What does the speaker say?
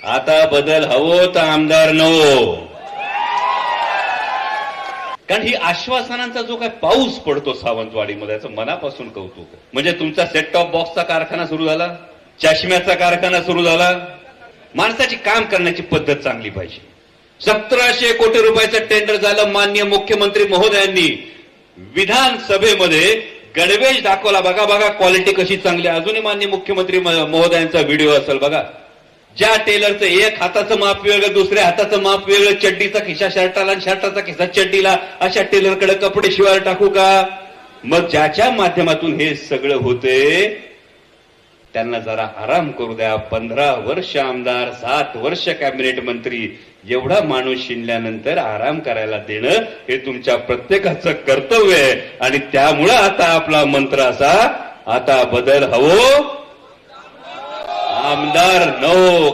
आता बदल हवो तर आमदार नको. कारण ही आश्वासनांचा जो काय पाऊस पडतो सावंतवाडीमध्ये याचं मनापासून कौतुक आहे. म्हणजे तुमचा सेट टॉप बॉक्सचा कारखाना सुरू झाला, चष्म्याचा कारखाना सुरू झाला. माणसाची काम करण्याची पद्धत चांगली पाहिजे. 1700 कोटी रुपयाचं टेंडर झालं. माननीय मुख्यमंत्री महोदयांनी विधानसभेमध्ये गणवेश दाखवला. बघा बघा क्वालिटी कशी चांगली. अजूनही माननीय मुख्यमंत्री महोदयांचा व्हिडिओ असेल बघा. ज्या टेलरचं एक हाताचं माप वेगळं, दुसऱ्या हाताचं माप वेगळं, चड्डीचा खिसा शर्टाला आणि शर्टाचा खिसा चड्डीला, अशा टेलरकडे कपडे शिवायला टाकू का? मग ज्याच्या माध्यमातून हे सगळं होते त्यांना जरा आराम करू द्या. 15 वर्ष आमदार, 7 वर्ष कॅबिनेट मंत्री, एवढा माणूस शिनल्यानंतर आराम करायला देणं हे तुमच्या प्रत्येकाचं कर्तव्य आहे. आणि त्यामुळं आता आपला मंत्र असा, आता बदल हवो आमदार नो.